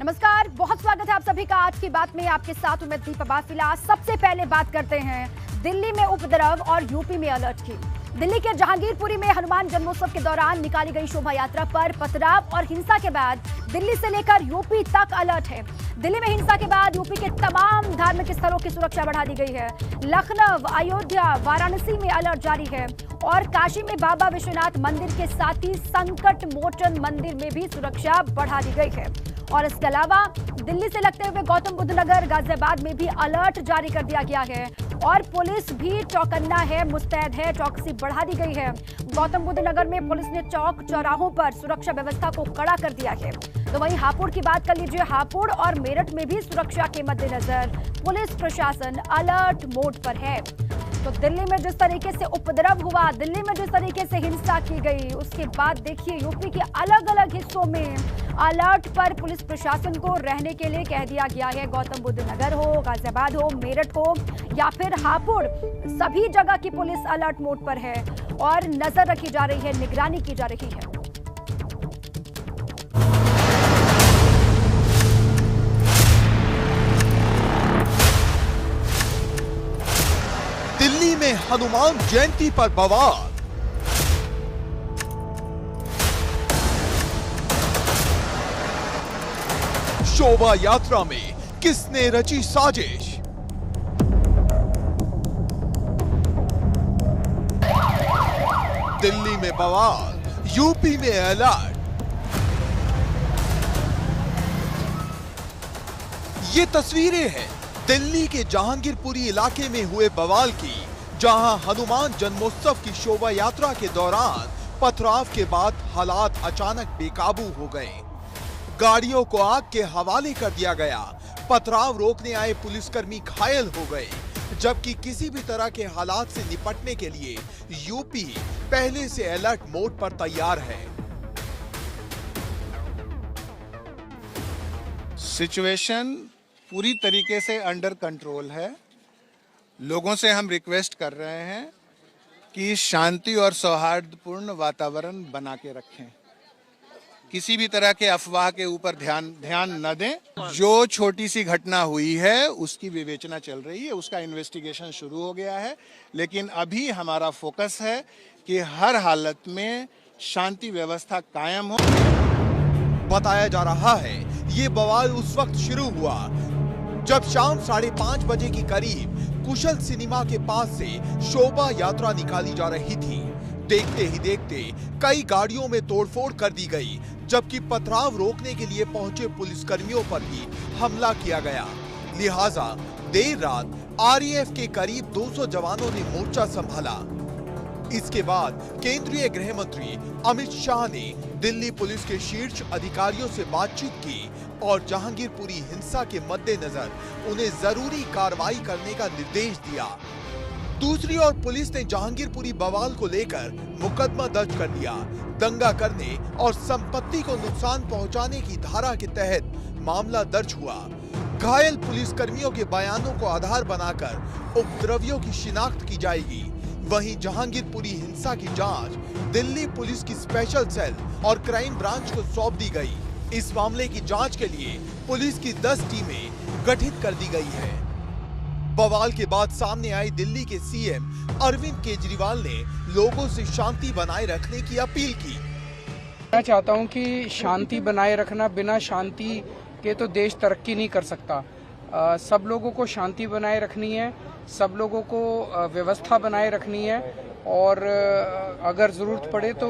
नमस्कार, बहुत स्वागत है आप सभी का। आज की बात में आपके साथ हूं मैं दीपा बाफिला। सबसे पहले बात करते हैं दिल्ली में उपद्रव और यूपी में अलर्ट की। दिल्ली के जहांगीरपुरी में हनुमान जन्मोत्सव के दौरान निकाली गई शोभा यात्रा पर पथराव और हिंसा के बाद दिल्ली से लेकर यूपी तक अलर्ट है। दिल्ली में हिंसा के बाद यूपी के तमाम धार्मिक स्थलों की सुरक्षा बढ़ा दी गई है। लखनऊ, अयोध्या, वाराणसी में अलर्ट जारी है और काशी में बाबा विश्वनाथ मंदिर के साथ ही संकट मोचन मंदिर में भी सुरक्षा बढ़ा दी गई है। और इसके अलावा दिल्ली से लगते हुए गौतम बुद्ध नगर, गाजियाबाद में भी अलर्ट जारी कर दिया गया है और पुलिस भी चौकन्ना है, मुस्तैद है, चौकसी बढ़ा दी गई है। गौतम बुद्ध नगर में पुलिस ने चौक चौराहों पर सुरक्षा व्यवस्था को कड़ा कर दिया है। तो वहीं हापुड़ की बात कर लीजिए। हापुड़ और मेरठ में भी सुरक्षा के मद्देनजर पुलिस प्रशासन अलर्ट मोड पर है। तो दिल्ली में जिस तरीके से उपद्रव हुआ, दिल्ली में जिस तरीके से हिंसा की गई, उसके बाद देखिए यूपी के अलग अलग हिस्सों में अलर्ट पर पुलिस प्रशासन को रहने के लिए कह दिया गया है। गौतम बुद्ध नगर हो, गाजियाबाद हो, मेरठ हो या फिर हापुड़, सभी जगह की पुलिस अलर्ट मोड पर है और नजर रखी जा रही है, निगरानी की जा रही है। दिल्ली में हनुमान जयंती पर बवाल। शोभा यात्रा में किसने रची साजिश? दिल्ली में बवाल, यूपी में अलर्ट। ये तस्वीरें हैं दिल्ली के जहांगीरपुरी इलाके में हुए बवाल की, जहां हनुमान जन्मोत्सव की शोभा यात्रा के दौरान पथराव के बाद हालात अचानक बेकाबू हो गए। गाड़ियों को आग के हवाले कर दिया गया। पथराव रोकने आए पुलिसकर्मी घायल हो गए, जबकि किसी भी तरह के हालात से निपटने के लिए यूपी पहले से अलर्ट मोड पर तैयार है। सिचुएशन पूरी तरीके से अंडर कंट्रोल है। लोगों से हम रिक्वेस्ट कर रहे हैं कि शांति और सौहार्दपूर्ण वातावरण बना के रखें। किसी भी तरह के अफवाह के ऊपर ध्यान न दें। जो छोटी सी घटना हुई है उसकी विवेचना चल रही है, उसका इन्वेस्टिगेशन शुरू हो गया है, लेकिन अभी हमारा फोकस है कि हर हालत में शांति व्यवस्था कायम हो। बताया जा रहा है ये बवाल उस वक्त शुरू हुआ जब शाम 5:30 बजे के करीब कुशल सिनेमा के पास से शोभा यात्रा निकाली जा रही थी। देखते ही देखते कई गाड़ियों में तोड़फोड़ कर दी गई, जबकि पथराव रोकने के लिए पहुंचे पुलिसकर्मियों पर भी हमला किया गया। लिहाजा देर रात आरएएफ के करीब 200 जवानों ने मोर्चा संभाला। इसके बाद केंद्रीय गृह मंत्री अमित शाह ने दिल्ली पुलिस के शीर्ष अधिकारियों से बातचीत की और जहांगीरपुरी हिंसा के मद्देनजर उन्हें जरूरी कार्रवाई करने का निर्देश दिया। दूसरी ओर पुलिस ने जहांगीरपुरी बवाल को लेकर मुकदमा दर्ज कर दिया। दंगा करने और संपत्ति को नुकसान पहुंचाने की धारा के तहत मामला दर्ज हुआ। घायल पुलिसकर्मियों के बयानों को आधार बनाकर उपद्रवियों की शिनाख्त की जाएगी। वहीं जहांगीरपुरी हिंसा की जांच दिल्ली पुलिस की स्पेशल सेल और क्राइम ब्रांच को सौंप दी गई। इस मामले की जांच के लिए पुलिस की 10 टीमें गठित कर दी गई है। बवाल के बाद सामने आई दिल्ली के सीएम अरविंद केजरीवाल ने लोगों से शांति बनाए रखने की अपील की। मैं चाहता हूं कि शांति बनाए रखना, बिना शांति के तो देश तरक्की नहीं कर सकता। सब लोगों को शांति बनाए रखनी है, सब लोगों को व्यवस्था बनाए रखनी है और अगर ज़रूरत पड़े तो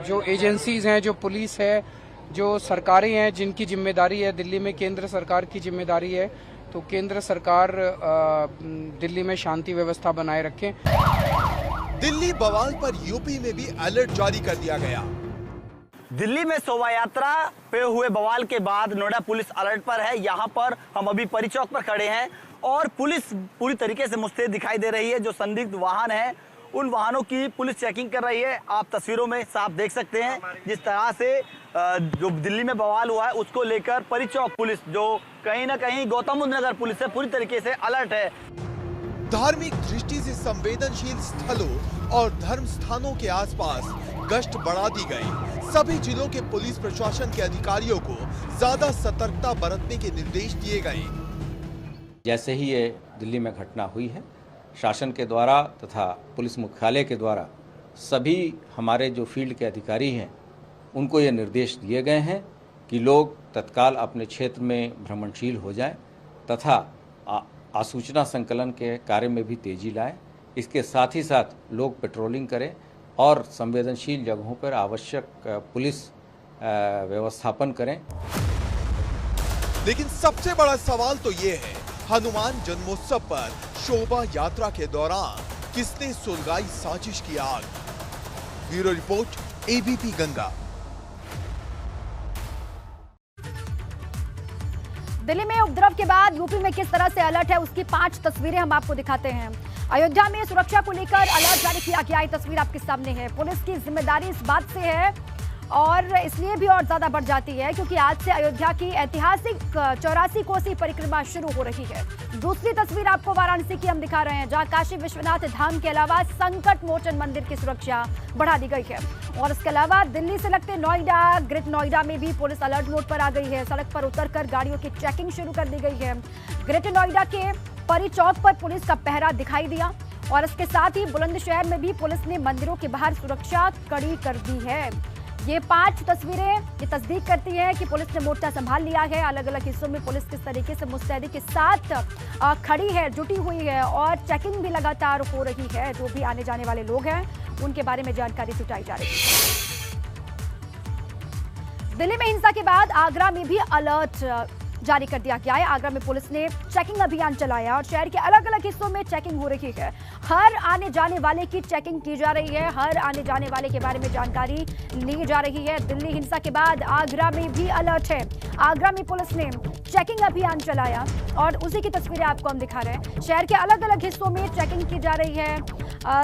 जो एजेंसीज हैं, जो पुलिस है, जो सरकारें हैं जिनकी जिम्मेदारी है, दिल्ली में केंद्र सरकार की जिम्मेदारी है, तो केंद्र सरकार दिल्ली में शांति व्यवस्था बनाए रखें। दिल्ली बवाल पर यूपी में भी अलर्ट जारी कर दिया गया। दिल्ली में शोभा यात्रा पे हुए बवाल के बाद नोएडा पुलिस अलर्ट पर है। यहाँ पर हम अभी परी चौक पर खड़े हैं और पुलिस पूरी तरीके से मुस्तैद दिखाई दे रही है। जो संदिग्ध वाहन है उन वाहनों की पुलिस चेकिंग कर रही है। आप तस्वीरों में साफ देख सकते हैं जिस तरह से जो दिल्ली में बवाल हुआ है उसको लेकर परी चौक पुलिस, जो कहीं ना कहीं गौतम बुद्ध नगर पुलिस से पूरी तरीके से अलर्ट है। धार्मिक दृष्टि से संवेदनशील स्थलों और धर्म स्थानों के आसपास गश्त बढ़ा दी गई। सभी जिलों के पुलिस प्रशासन के अधिकारियों को ज्यादा सतर्कता बरतने के निर्देश दिए गए। जैसे ही ये दिल्ली में घटना हुई है, शासन के द्वारा तथा पुलिस मुख्यालय के द्वारा सभी हमारे जो फील्ड के अधिकारी हैं उनको ये निर्देश दिए गए हैं कि लोग तत्काल अपने क्षेत्र में भ्रमणशील हो जाएं तथा आसूचना संकलन के कार्य में भी तेजी लाएं। इसके साथ ही साथ लोग पेट्रोलिंग करें और संवेदनशील जगहों पर आवश्यक पुलिस व्यवस्थापन करें। लेकिन सबसे बड़ा सवाल तो ये है, हनुमान जन्मोत्सव पर शोभा यात्रा के दौरान किसने सुलगाई साजिश की आग। Bureau report, ABP Ganga. Delhi में उपद्रव के बाद यूपी में किस तरह से अलर्ट है, उसकी 5 तस्वीरें हम आपको दिखाते हैं। अयोध्या में सुरक्षा को लेकर अलर्ट जारी किया गया। ये तस्वीर आपके सामने है। पुलिस की जिम्मेदारी इस बात से है और इसलिए भी और ज्यादा बढ़ जाती है क्योंकि आज से अयोध्या की ऐतिहासिक 84 कोसी परिक्रमा शुरू हो रही है। दूसरी तस्वीर आपको वाराणसी की हम दिखा रहे हैं, जहां काशी विश्वनाथ धाम के अलावा संकट मोचन मंदिर की सुरक्षा बढ़ा दी गई है। और इसके अलावा दिल्ली से लगते नोएडा, ग्रेटर नोएडा में भी पुलिस अलर्ट मोड पर आ गई है। सड़क पर उतरकर गाड़ियों की चेकिंग शुरू कर दी गई है। ग्रेटर नोएडा के परी चौक पर पुलिस का पहरा दिखाई दिया और इसके साथ ही बुलंदशहर में भी पुलिस ने मंदिरों के बाहर सुरक्षा कड़ी कर दी है। ये 5 तस्वीरें ये तस्दीक करती हैं कि पुलिस ने मोर्चा संभाल लिया है। अलग अलग हिस्सों में पुलिस किस तरीके से मुस्तैदी के साथ खड़ी है, जुटी हुई है और चेकिंग भी लगातार हो रही है। जो भी आने जाने वाले लोग हैं उनके बारे में जानकारी जुटाई जा रही है। दिल्ली में हिंसा के बाद आगरा में भी अलर्ट जारी कर दिया गया है। आगरा में पुलिस ने चेकिंग अभियान चलाया और शहर के अलग अलग हिस्सों में चेकिंग हो रही है। हर आने जाने वाले की चेकिंग की जा रही है। हर आने जाने वाले के बारे में जानकारी ली जा रही है। दिल्ली हिंसा के बाद आगरा में भी अलर्ट है। आगरा में पुलिस ने चेकिंग अभियान चलाया और उसी की तस्वीरें आपको हम दिखा रहे हैं। शहर के अलग अलग हिस्सों में चेकिंग की जा रही है,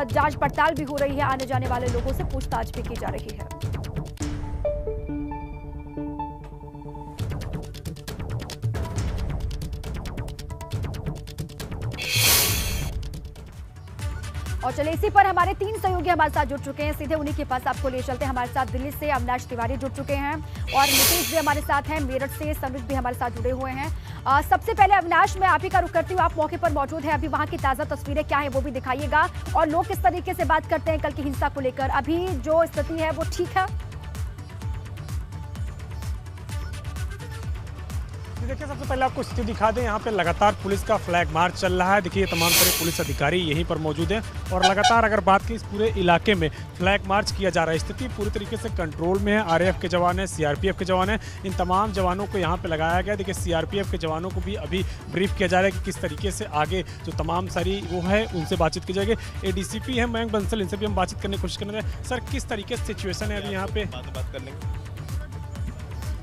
जांच पड़ताल भी हो रही है। आने जाने वाले लोगों से पूछताछ भी की जा रही है। और चलिए इसी पर हमारे 3 सहयोगी हमारे साथ जुड़ चुके हैं। सीधे उन्हीं के पास आपको ले चलते हैं। हमारे साथ दिल्ली से अविनाश तिवारी जुड़ चुके हैं और नीतीश भी हमारे साथ हैं। मेरठ से सनुज भी हमारे साथ जुड़े हुए हैं। सबसे पहले अविनाश, मैं आप ही का रुख करती हूँ। आप मौके पर मौजूद हैं, अभी वहाँ की ताज़ा तस्वीरें क्या है वो भी दिखाइएगा और लोग किस तरीके से बात करते हैं कल की हिंसा को लेकर। अभी जो स्थिति है वो ठीक है? देखिए, सबसे पहले आपको स्थिति दिखा दें। यहाँ पे लगातार पुलिस का फ्लैग मार्च चल रहा है। देखिए, तमाम सारे पुलिस अधिकारी यहीं पर मौजूद हैं और लगातार अगर बात की इस पूरे इलाके में फ्लैग मार्च किया जा रहा है। स्थिति पूरी तरीके से कंट्रोल में है। आरएएफ के जवान हैं, सीआरपीएफ के जवान हैं, इन तमाम जवानों को यहाँ पे लगाया गया। देखिए, सीआरपीएफ के जवानों को भी अभी ब्रीफ किया जा रहा है कि किस तरीके से आगे जो तमाम सारी वो है उनसे बातचीत की जाएगी। एडीसीपी है मयंक बंसल, इनसे भी हम बातचीत करने की कोशिश कर रहे हैं। सर, किस तरीके से सिचुएशन है अभी यहाँ पे? बात कर लेंगे।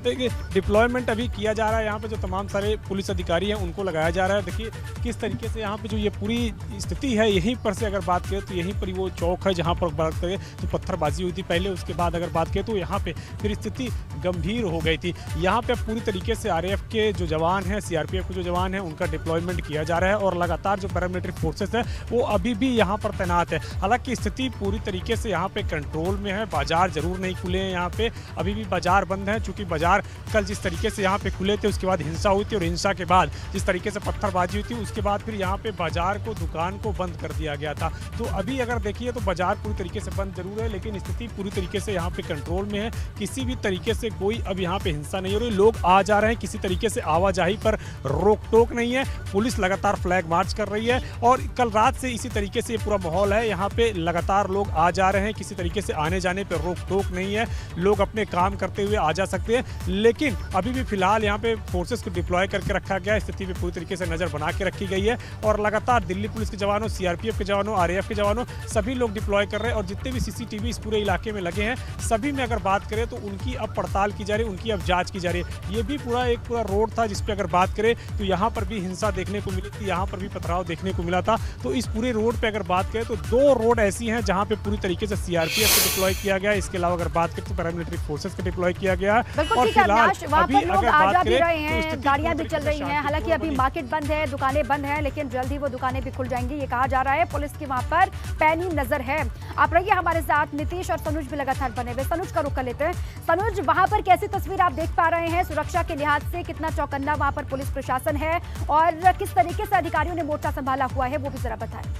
देखिए, डिप्लॉयमेंट अभी किया जा रहा है। यहाँ पे जो तमाम सारे पुलिस अधिकारी हैं उनको लगाया जा रहा है। देखिए किस तरीके से यहाँ पे जो ये पूरी स्थिति है, यहीं पर से अगर बात करें तो यहीं पर वो चौक है जहाँ पर बात करें तो पत्थरबाजी हुई थी पहले। उसके बाद अगर बात करें तो यहाँ पे फिर स्थिति गंभीर हो गई थी। यहाँ पे पूरी तरीके से आरएएफ के जो जवान हैं, सीआरपीएफ के जो जवान हैं, उनका डिप्लॉयमेंट किया जा रहा है और लगातार जो पैरामिलिट्री फोर्सेस है वो अभी भी यहाँ पर तैनात है। हालांकि स्थिति पूरी तरीके से यहाँ पे कंट्रोल में है। बाजार जरूर नहीं खुले हैं, यहाँ पे अभी भी बाजार बंद है, चूँकि बाजार कल जिस तरीके से यहाँ पे खुले थे उसके बाद हिंसा हुई थी और हिंसा के बाद जिस तरीके से पत्थरबाजी हुई थी उसके बाद फिर यहाँ पे बाजार को, दुकान को बंद कर दिया गया था। तो अभी अगर देखिए तो बाजार पूरी तरीके से बंद जरूर है, लेकिन स्थिति पूरी तरीके से यहाँ पे कंट्रोल में है। किसी भी तरीके से कोई अब यहाँ पे हिंसा नहीं हो रही। लोग आ जा रहे हैं, किसी तरीके से आवाजाही पर रोक टोक नहीं है। पुलिस लगातार फ्लैग मार्च कर रही है और कल रात से इसी तरीके से पूरा माहौल है। यहाँ पे लगातार लोग आ जा रहे हैं, किसी तरीके से आने जाने पर रोक टोक नहीं है। लोग अपने काम करते हुए आ जा सकते हैं, लेकिन अभी भी फिलहाल यहाँ पे फोर्सेस को डिप्लॉय करके रखा गया है। स्थिति पे पूरी तरीके से नजर बना के रखी गई है और लगातार दिल्ली पुलिस के जवानों, सीआरपीएफ के जवानों, आरएएफ के जवानों सभी लोग डिप्लॉय कर रहे हैं और जितने भी सीसीटीवी इस पूरे इलाके में लगे हैं सभी में अगर बात करें तो उनकी अब पड़ताल की जा रही है, उनकी अब जांच की जा रही है। ये भी पूरा रोड था जिसपे अगर बात करें तो यहाँ पर भी हिंसा देखने को मिली थी, यहाँ पर भी पथराव देखने को मिला था। तो इस पूरे रोड पे अगर बात करें तो 2 रोड ऐसी हैं जहाँ पे पूरी तरीके से सीआरपीएफ को डिप्लॉय किया गया है। इसके अलावा अगर बात करें तो पैरामिलिट्री फोर्सेस को डिप्लॉय किया गया है और ठीक है अविनाश, वहाँ पर लोग आ जा भी रहे तो हैं, गाड़ियां भी चल रही हैं। हालांकि अभी मार्केट बंद है, दुकानें बंद हैं, लेकिन जल्द ही वो दुकानें भी खुल जाएंगी, ये कहा जा रहा है। पुलिस की वहाँ पर पैनी नजर है। आप रहिए हमारे साथ, नीतीश और सनुज भी लगातार बने हुए। सनुज का रुख कर लेते हैं। सनुज, वहाँ पर कैसी तस्वीर आप देख पा रहे हैं? सुरक्षा के लिहाज से कितना चौकन्ना वहाँ पर पुलिस प्रशासन है और किस तरीके से अधिकारियों ने मोर्चा संभाला हुआ है, वो भी जरा बताएं।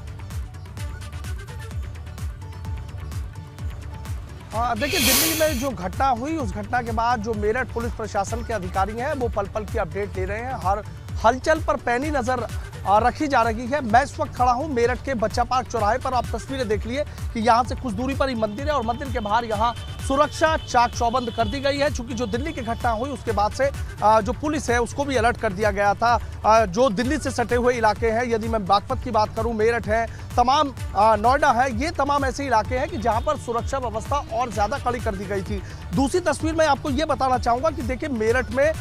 देखिए, दिल्ली में जो घटना हुई, उस घटना के बाद जो मेरठ पुलिस प्रशासन के अधिकारी हैं वो पल पल की अपडेट ले रहे हैं। हर हलचल पर पैनी नजर रखी जा रही है। मैं इस वक्त खड़ा हूं मेरठ के बच्चा पार्क चौराहे पर। आप तस्वीरें देख लिए कि यहां से कुछ दूरी पर ही मंदिर है और मंदिर के बाहर यहां सुरक्षा चाक चौबंद कर दी गई है। चूंकि जो दिल्ली की घटना हुई उसके बाद से जो पुलिस है उसको भी अलर्ट कर दिया गया था। जो दिल्ली से सटे हुए इलाके हैं, यदि मैं बागपत की बात करूं, मेरठ है, तमाम नोएडा है, ये तमाम ऐसे इलाके हैं कि जहां पर सुरक्षा व्यवस्था और ज्यादा कड़ी कर दी गई थी। दूसरी तस्वीर में आपको ये बताना चाहूंगा कि देखिए, मेरठ में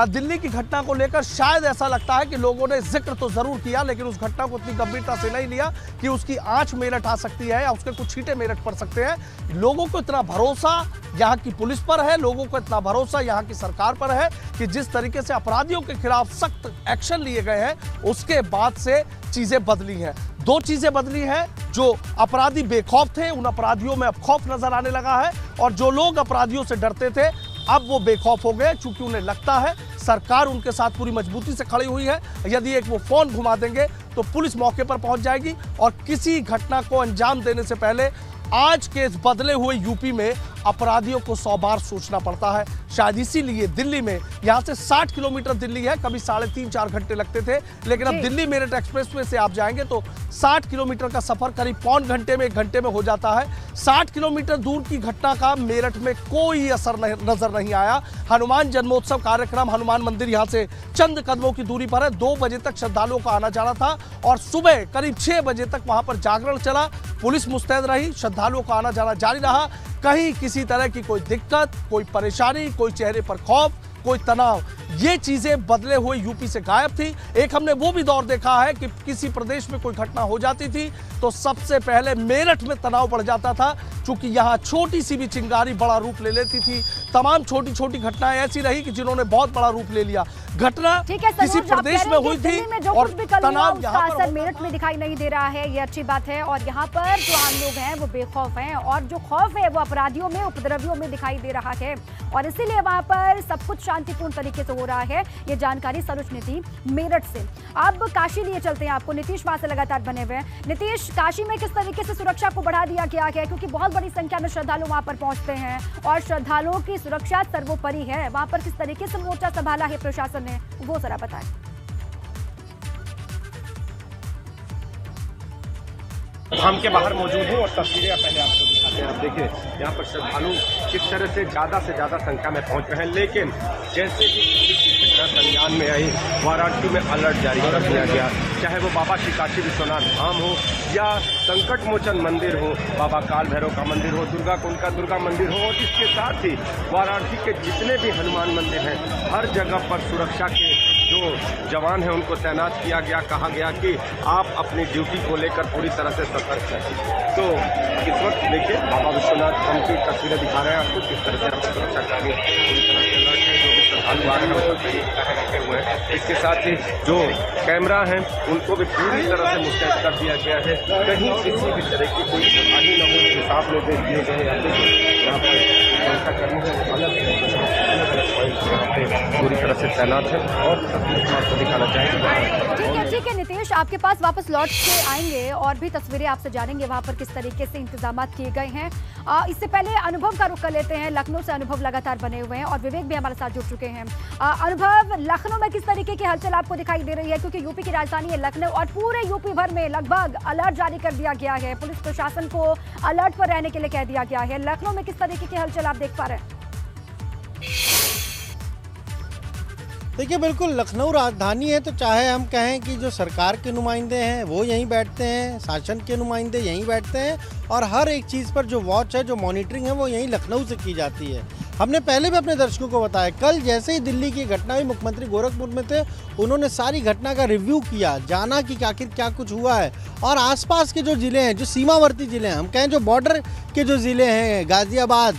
दिल्ली की घटना को लेकर शायद ऐसा लगता है कि लोगों ने जिक्र तो जरूर किया, लेकिन उस घटना को इतनी गंभीरता से नहीं लिया कि उसकी आंच मेरठ आ सकती है या उसके कुछ छींटे मेरठ पड़ सकते हैं। लोगों को इतना भरोसा यहाँ की पुलिस पर है, लोगों को इतना भरोसा यहाँ की सरकार पर है कि जिस तरीके से अपराधियों के खिलाफ सख्त एक्शन लिए गए हैं, उसके बाद से चीजें बदली हैं। दो चीजें बदली हैं। जो अपराधी बेखौफ थे, उन अपराधियों में अब खौफ नजर आने लगा है, और जो लोग अपराधियों से डरते थे अब वो बेखौफ हो गए, चूंकि उन्हें लगता है सरकार उनके साथ पूरी मजबूती से खड़ी हुई है। यदि एक वो फोन घुमा देंगे तो पुलिस मौके पर पहुंच जाएगी और किसी घटना को अंजाम देने से पहले आज के इस बदले हुए यूपी में अपराधियों को 100 बार सोचना पड़ता है। शायद इसीलिए दिल्ली में, यहाँ से 60 किलोमीटर दिल्ली है, कभी 3.5-4 घंटे लगते थे, लेकिन अब दिल्ली मेरठ एक्सप्रेसवे से आप जाएंगे तो 60 किलोमीटर का सफर करीब पौन घंटे में, 1 घंटे में हो जाता है। 60 किलोमीटर दूर की घटना का मेरठ में कोई असर नजर नहीं आया। हनुमान जन्मोत्सव कार्यक्रम, हनुमान मंदिर यहाँ से चंद कदमों की दूरी पर है। 2 बजे तक श्रद्धालुओं का आना जाना था और सुबह करीब 6 बजे तक वहां पर जागरण चला। पुलिस मुस्तैद रही, श्रद्धालुओं का आना जाना जारी रहा। कहीं किसी तरह की कोई दिक्कत, कोई परेशानी, कोई चेहरे पर खौफ, कोई तनाव, ये चीजें बदले हुए यूपी से गायब थी। एक हमने वो भी दौर देखा है कि किसी प्रदेश में कोई घटना हो जाती थी तो सबसे पहले मेरठ में तनाव बढ़ जाता था, क्योंकि यहाँ छोटी सी भी चिंगारी बड़ा रूप ले लेती थी। तमाम छोटी छोटी घटनाएं ऐसी रही कि जिन्होंने बहुत बड़ा रूप ले लिया। घटना किसी प्रदेश में हुई थी और तनाव यहाँ पर मेरठ में दिखाई नहीं दे रहा है, ये अच्छी बात है। और यहाँ पर जो आम लोग हैं वो बेखौफ हैं और जो खौफ है वो अपराधियों में, उपद्रवियों में दिखाई दे रहा है और इसीलिए वहाँ पर सब कुछ शांतिपूर्ण तरीके से हो रहा है। ये जानकारी सनुज ने दी मेरठ से। अब काशी लिए चलते हैं आपको, नीतीश वहां से लगातार बने हुए हैं। नीतीश, काशी में किस तरीके से सुरक्षा को बढ़ा दिया गया है, क्योंकि बहुत बड़ी संख्या में श्रद्धालु वहां पर पहुंचते हैं और श्रद्धालुओं की सुरक्षा सर्वोपरि है। वहां पर किस तरीके से मोर्चा संभाला है प्रशासन ने, वो जरा बताएं। धाम के बाहर मौजूद हूँ और तस्वीरें पहले आपको दिखाते हैं। आप देखिए यहाँ पर श्रद्धालु किस तरह से ज़्यादा संख्या में पहुँच रहे हैं, लेकिन जैसे ही घटना संज्ञान में आई, वाराणसी में अलर्ट जारी कर दिया गया। चाहे वो बाबा श्री काशी विश्वनाथ धाम हो या संकट मोचन मंदिर हो, बाबा काल भैरव का मंदिर हो, दुर्गा कुंड का दुर्गा मंदिर हो, और इसके साथ ही वाराणसी के जितने भी हनुमान मंदिर हैं, हर जगह पर सुरक्षा के जो जवान हैं उनको तैनात किया गया। कहा गया कि आप अपनी ड्यूटी को लेकर पूरी तरह से सतर्क रहें। तो इस वक्त देखिए बाबा विश्वनाथ धाम की तस्वीरें दिखा रहे हैं आपको, किस तरह से आप सुरक्षा कर्मी पूरी तरह से अलर्ट है। जो भी श्रद्धालु आ रहे हैं उनको सही रखे हुए हैं। इसके साथ ही जो कैमरा हैं उनको भी पूरी तरह से मुस्तैद कर दिया गया है, कहीं किसी भी तरह की कोई हानि न हो, हिसाब में दे दिए गए यहाँ पर सुरक्षा कर्मी पूरी तरह से तैनात है और आपको दिखाना चाहेंगे। ठीक है नीतीश, आपके पास वापस लौट के आएंगे और भी तस्वीरें आपसे जानेंगे वहां पर किस तरीके से इंतजाम किए गए हैं। इससे पहले अनुभव का रुख कर लेते हैं। लखनऊ से अनुभव लगातार बने हुए हैं और विवेक भी हमारे साथ जुड़ चुके हैं। अनुभव, लखनऊ में किस तरीके की हलचल आपको दिखाई दे रही है, क्योंकि यूपी की राजधानी है लखनऊ और पूरे यूपी भर में लगभग अलर्ट जारी कर दिया गया है। पुलिस प्रशासन को अलर्ट पर रहने के लिए कह दिया गया है। लखनऊ में किस तरीके की हलचल आप देख पा रहे हैं? देखिए, बिल्कुल लखनऊ राजधानी है तो चाहे हम कहें कि जो सरकार के नुमाइंदे हैं वो यहीं बैठते हैं, शासन के नुमाइंदे यहीं बैठते हैं और हर एक चीज़ पर जो वॉच है, जो मॉनिटरिंग है वो यहीं लखनऊ से की जाती है। हमने पहले भी अपने दर्शकों को बताया, कल जैसे ही दिल्ली की घटना हुई, मुख्यमंत्री गोरखपुर में थे, उन्होंने सारी घटना का रिव्यू किया, जाना कि आखिर क्या कुछ हुआ है। और आसपास के जो ज़िले हैं, जो सीमावर्ती ज़िले हैं, हम कहें जो बॉर्डर के जो ज़िले हैं, गाज़ियाबाद,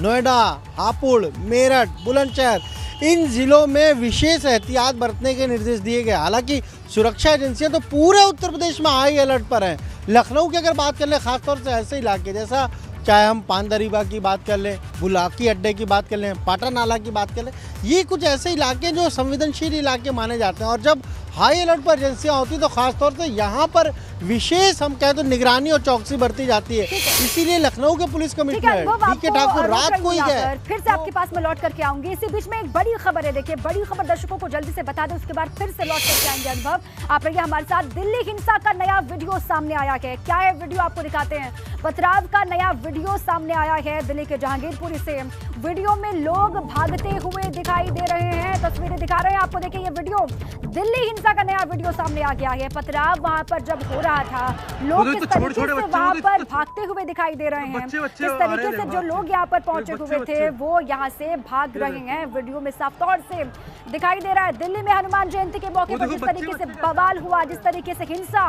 नोएडा, हापुड़, मेरठ, बुलंदशहर, इन जिलों में विशेष एहतियात बरतने के निर्देश दिए गए। हालांकि सुरक्षा एजेंसियां तो पूरे उत्तर प्रदेश में हाई अलर्ट पर हैं। लखनऊ की अगर बात कर ले, खासतौर से ऐसे इलाके जैसा चाहे हम पानदरीबा की बात कर लें, बुलाकी अड्डे की बात कर लें, पाटा नाला की बात कर लें, ये कुछ ऐसे इलाके जो संवेदनशील इलाके माने जाते हैं। और जब हाई अलर्ट पर एजेंसियां होती तो खासतौर से यहाँ पर विशेष हम कहें तो निगरानी और चौकसी बरती जाती है। इसीलिए लखनऊ के पुलिस कमिश्नर DK ठाकुर रात को ही गए। फिर से आपके पास मैं लौट करके आऊंगी। इसी बीच में एक बड़ी खबर है, देखिए बड़ी खबर दर्शकों को जल्दी से बता दें, उसके बाद फिर से लौट करके आएंगे अनुभव। आप रहिए हमारे साथ। दिल्ली हिंसा का नया वीडियो सामने आया है। क्या है वीडियो, आपको दिखाते हैं। पथराव का नया वीडियो सामने आया है दिल्ली के जहांगीरपुरी से। वीडियो में लोग भागते हुए दिखाई दे रहे हैं, तस्वीरें दिखा रहे हैं आपको। देखिए ये वीडियो, दिल्ली हिंसा का नया वीडियो सामने आ गया है। पथराव वहां पर जब हो रहा था, लोग किस तरीके से वहां पर भागते हुए दिखाई दे रहे हैं, किस तरीके से जो लोग यहाँ पर पहुंचे हुए थे वो यहाँ से भाग रहे हैं। वीडियो में साफ तौर से दिखाई दे रहा है। दिल्ली में हनुमान जयंती के मौके पर जिस तरीके से बवाल हुआ, जिस तरीके से हिंसा,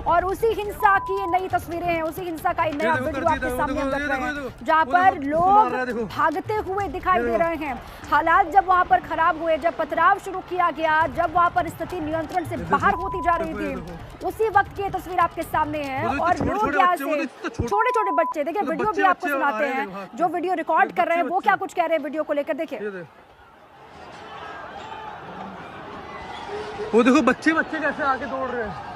और उसी हिंसा की ये नई तस्वीरें हैं, उसी हिंसा का नया वीडियो आपके सामने हम रख रहे हैं, जहाँ पर लोग भागते हुए दिखाई दे रहे हैं। हालात जब वहाँ पर खराब हुए, जब पथराव शुरू किया गया, जब वहाँ पर स्थिति नियंत्रण से बाहर होती जा रही थी, उसी वक्त की तस्वीर आपके सामने है। और लोग यहाँ से, छोटे छोटे बच्चे, देखिए वीडियो भी आपको सुनाते हैं, जो वीडियो रिकॉर्ड कर रहे हैं वो क्या कुछ कह रहे हैं वीडियो को लेकर। देखिए वो देखो बच्चे कैसे आके दौड़ रहे हैं।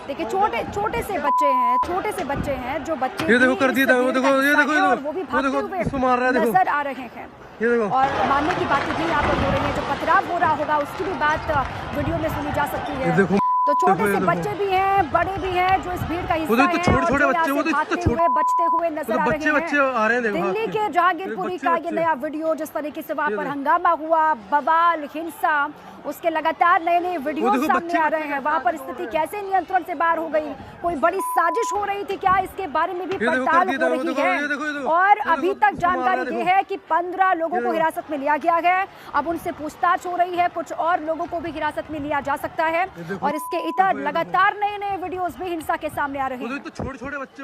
देखिए छोटे छोटे से बच्चे हैं जो बच्चे ये देखो कर दिया, वो देखो ये देखो और वो भी भागते हुए नजर आ रहे हैं। और मानने की बातें भी यहाँ पर हो रही है, जो पथराव हो रहा होगा उसकी भी बात वीडियो में सुनी जा सकती है। तो छोटे से बच्चे भी हैं, बड़े भी हैं, जो इस भीड़ का हिस्सा हैं, छोटे बच्चे बचते हुए नजर आ रहे हैं। दिल्ली के जहांगीरपुरी का ये नया वीडियो, जिस तरीके से वहाँ पर हंगामा हुआ, बवाल, हिंसा, उसके लगातार नए नए वीडियो सामने आ रहे हैं। वहाँ पर स्थिति कैसे नियंत्रण से बाहर हो गई, कोई बड़ी साजिश हो रही थी क्या, इसके बारे में भी पड़ताल हो रही है। और अभी तक जानकारी ये है कि 15 लोगों को हिरासत में लिया गया है। अब उनसे पूछताछ हो रही है, कुछ और लोगों को भी हिरासत में लिया जा सकता है। और इसके इतर लगातार नए नए वीडियोस भी हिंसा के सामने आ रहे हैं। छोटे बच्चे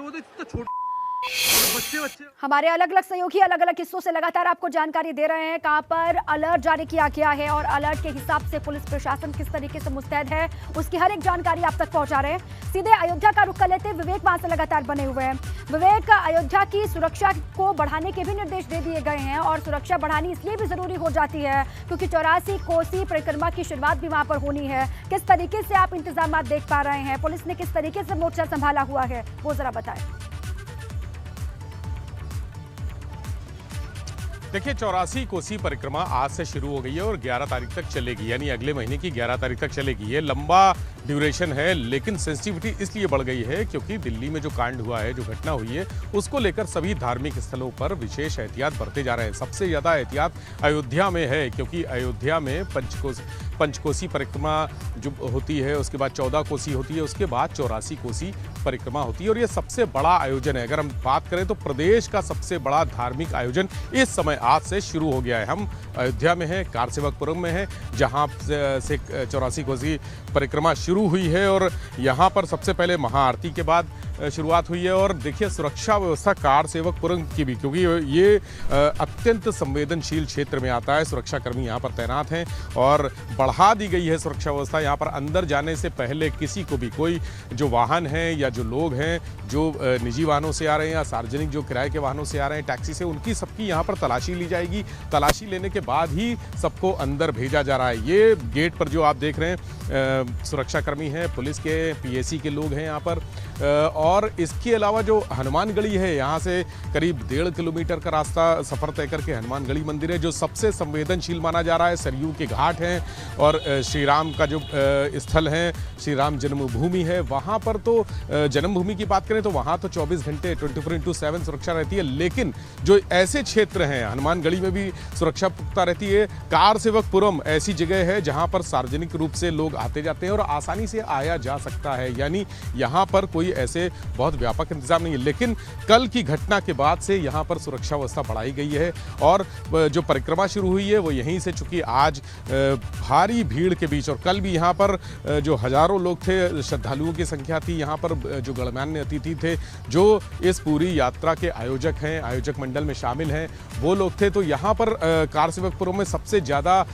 हमारे अलग अलग सहयोगी अलग अलग हिस्सों से लगातार आपको जानकारी दे रहे हैं कहां पर अलर्ट जारी किया गया है और अलर्ट के हिसाब से पुलिस प्रशासन किस तरीके से मुस्तैद है, उसकी हर एक जानकारी आप तक पहुंचा रहे हैं। सीधे अयोध्या का रुख कर लेते विवेक वहां से लगातार बने हुए हैं। विवेक, अयोध्या की सुरक्षा को बढ़ाने के भी निर्देश दे दिए गए हैं और सुरक्षा बढ़ानी इसलिए भी जरूरी हो जाती है क्योंकि 84 कोसी परिक्रमा की शुरुआत भी वहां पर होनी है। किस तरीके से आप इंतजाम देख पा रहे हैं, पुलिस ने किस तरीके से मोर्चा संभाला हुआ है, वो जरा बताएं। देखिए 84 कोसी परिक्रमा आज से शुरू हो गई है और 11 तारीख तक चलेगी, यानी अगले महीने की 11 तारीख तक चलेगी। ये लंबा ड्यूरेशन है, लेकिन सेंसिटिविटी इसलिए बढ़ गई है क्योंकि दिल्ली में जो कांड हुआ है, जो घटना हुई है, उसको लेकर सभी धार्मिक स्थलों पर विशेष एहतियात बरते जा रहे हैं। सबसे ज़्यादा एहतियात अयोध्या में है क्योंकि अयोध्या में पंचकोसी परिक्रमा जो होती है, उसके बाद 14 कोसी होती है, उसके बाद 84 कोसी परिक्रमा होती है और ये सबसे बड़ा आयोजन है। अगर हम बात करें तो प्रदेश का सबसे बड़ा धार्मिक आयोजन इस समय आज से शुरू हो गया है। हम अयोध्या में हैं, कारसेवकपुरम में हैं, जहां से 84 कोसी परिक्रमा शुरू हुई है और यहां पर सबसे पहले महाआरती के बाद शुरुआत हुई है। और देखिए सुरक्षा व्यवस्था कारसेवकपुरम की भी, क्योंकि ये अत्यंत संवेदनशील क्षेत्र में आता है, सुरक्षाकर्मी यहाँ पर तैनात हैं और बढ़ा दी गई है सुरक्षा व्यवस्था। यहाँ पर अंदर जाने से पहले किसी को भी, कोई जो वाहन हैं या जो लोग हैं जो निजी वाहनों से आ रहे हैं या सार्वजनिक जो किराए के वाहनों से आ रहे हैं, टैक्सी से, उनकी सबकी यहाँ पर तलाशी ली जाएगी। तलाशी लेने के बाद ही सबको अंदर भेजा जा रहा है। ये गेट पर जो आप देख रहे हैं सुरक्षाकर्मी हैं, पुलिस के, PAC के लोग हैं यहाँ पर। और इसके अलावा जो हनुमानगढ़ी है, यहाँ से करीब 1.5 किलोमीटर का रास्ता सफ़र तय करके हनुमानगढ़ी मंदिर है जो सबसे संवेदनशील माना जा रहा है। सरयू के घाट हैं और श्री राम का जो स्थल है, श्री राम जन्मभूमि है, वहाँ पर तो जन्मभूमि की बात करें तो वहाँ तो 24 घंटे 24/7 सुरक्षा रहती है। लेकिन जो ऐसे क्षेत्र हैं, हनुमानगढ़ी में भी सुरक्षा पुख्ता रहती है। कारसेवकपुरम ऐसी जगह है जहाँ पर सार्वजनिक रूप से लोग आते जाते हैं और आसानी से आया जा सकता है, यानी यहाँ पर कोई ऐसे बहुत व्यापक इंतजाम नहीं है, लेकिन कल की घटना के बाद से यहाँ पर सुरक्षा व्यवस्था बढ़ाई गई है और जो परिक्रमा शुरू हुई है वो यहीं से, चूंकि आज भारी भीड़ के बीच और कल भी यहाँ पर जो हजारों लोग थे, श्रद्धालुओं की संख्या थी, यहाँ पर जो गणमान्य अतिथि थे, जो इस पूरी यात्रा के आयोजक हैं, आयोजक मंडल में शामिल हैं, वो लोग थे। तो यहाँ पर कारसेवकपुर में सबसे ज़्यादा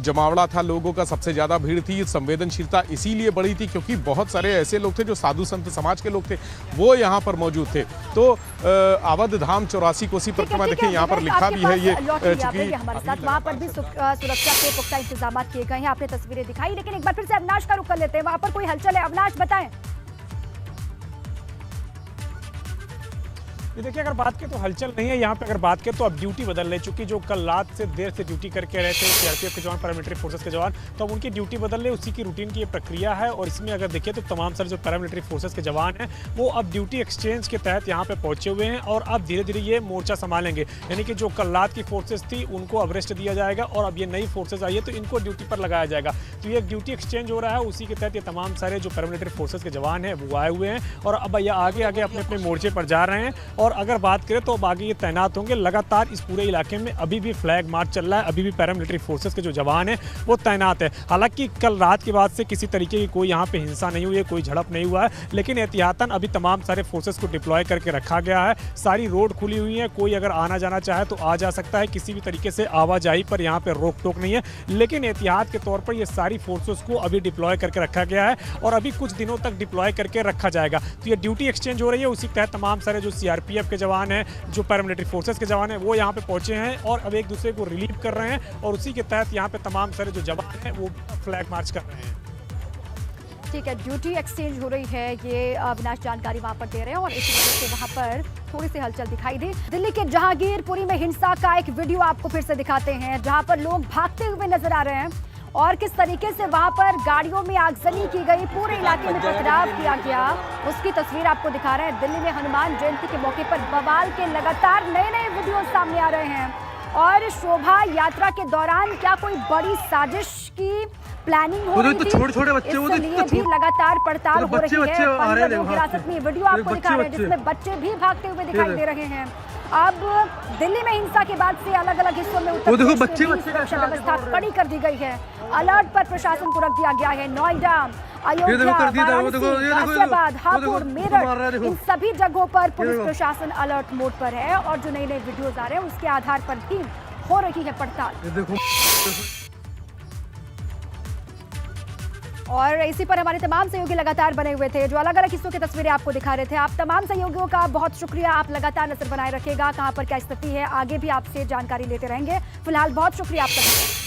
जमावड़ा था लोगों का, सबसे ज़्यादा भीड़ थी। संवेदनशीलता इसीलिए बढ़ी थी क्योंकि बहुत सारे ऐसे लोग थे जो साधु संत समाज के लोग थे, वो यहाँ पर मौजूद थे। तो अवध धाम 84 कोसी परिक्रमा, देखिए यहाँ पर लिखा भी है, ये चूंकि हमारे साथ वहाँ पर भी सुरक्षा के पुख्ता इंतजाम किए गए हैं, आपने तस्वीरें दिखाई। लेकिन एक बार फिर से अविनाश का रुख कर लेते हैं, वहाँ पर कोई हलचल है? अविनाश बताएं। ये देखिए, अगर बात करें तो हलचल नहीं है यहाँ पे। अगर बात करें तो अब ड्यूटी बदल रही, चूंकि जो कल रात से देर से ड्यूटी करके रहे थे सीआरपीएफ के जवान, पैरामिलिट्री फोर्सेस के जवान, तो अब उनकी ड्यूटी बदल रही, उसी की रूटीन की ये प्रक्रिया है। और इसमें अगर देखिए तो तमाम सारे जो पैरामिलिट्री फोर्सेस के जवान हैं वो अब ड्यूटी एक्सचेंज के तहत यहाँ पे पहुंचे हुए हैं और अब धीरे धीरे ये मोर्चा संभालेंगे। यानी कि जो कल रात की फोर्सेस थी उनको अब रेस्ट दिया जाएगा और अब ये नई फोर्सेज आई है तो इनको ड्यूटी पर लगाया जाएगा। तो ये ड्यूटी एक्सचेंज हो रहा है, उसी के तहत ये तमाम सारे जो पैरामिलिट्री फोर्सेस के जवान हैं वो आए हुए हैं और अब ये आगे आगे अपने अपने मोर्चे पर जा रहे हैं। और अगर बात करें तो अब आगे ये तैनात होंगे लगातार इस पूरे इलाके में। अभी भी फ्लैग मार्च चल रहा है, अभी भी पैरामिलिट्री फोर्सेस के जो जवान हैं वो तैनात है। हालांकि कल रात के बाद से किसी तरीके की कोई यहाँ पे हिंसा नहीं हुई है, कोई झड़प नहीं हुआ है, लेकिन एहतियातन अभी तमाम सारे फोर्सेस को डिप्लॉय करके रखा गया है। सारी रोड खुली हुई है, कोई अगर आना जाना चाहे तो आ जा सकता है, किसी भी तरीके से आवाजाही पर यहाँ पे रोक टोक नहीं है। लेकिन एहतियात के तौर पर ये सारी फोर्सेस को अभी डिप्लॉय करके रखा गया है और अभी कुछ दिनों तक डिप्लॉय करके रखा जाएगा। तो ये ड्यूटी एक्सचेंज हो रही है, उसी के तहत तमाम सारे जो सीआरपीएफ के जवान हैं, जो पैरामिलिट्री फोर्सेस के जवान हैं वो यहाँ पे पहुंचे हैं और अब एक दूसरे को रिलीव कर रहे हैं और उसी के तहत यहाँ पे तमाम सारे जो जवान हैं वो फ्लैग मार्च कर रहे हैं। ठीक है, ड्यूटी एक्सचेंज हो रही है, ये अविनाश जानकारी वहां पर दे रहे हैं और इसी वजह से वहां पर थोड़ी सी हलचल दिखाई दी। दिल्ली के जहांगीरपुरी में हिंसा का एक वीडियो आपको फिर से दिखाते हैं, जहां पर लोग भागते हुए नजर आ रहे हैं और किस तरीके से वहां पर गाड़ियों में आगजनी की गई, पूरे इलाके में पथराव किया गया, उसकी तस्वीर आपको दिखा रहे हैं। दिल्ली में हनुमान जयंती के मौके पर बवाल के लगातार नए नए वीडियो सामने आ रहे हैं और शोभा यात्रा के दौरान क्या कोई बड़ी साजिश की प्लानिंग हो रही थी, इसलिए भी लगातार पड़ताल हो रही है। 15 लोग हिरासत में वीडियो आपको दिखा रहे हैं जिसमें बच्चे भी भागते हुए दिखाई दे रहे हैं। अब दिल्ली में हिंसा के बाद से अलग अलग हिस्सों में उत्तर प्रदेश में सुरक्षा व्यवस्था कड़ी कर दी गई है। अलर्ट पर प्रशासन को रख दिया गया है। नोएडा, अयोध्या, वाराणसी, गाजियाबाद, हापुड़, मेरठ, इन सभी जगहों पर पुलिस प्रशासन अलर्ट मोड पर है और जो नए नए वीडियोज आ रहे हैं उसके आधार पर भी हो रही है पड़ताल। और इसी पर हमारे तमाम सहयोगी लगातार बने हुए थे, जो अलग अलग हिस्सों की तस्वीरें आपको दिखा रहे थे। आप तमाम सहयोगियों का बहुत शुक्रिया, आप लगातार नजर बनाए रखिएगा कहां पर क्या स्थिति है, आगे भी आपसे जानकारी लेते रहेंगे। फिलहाल बहुत शुक्रिया आपका।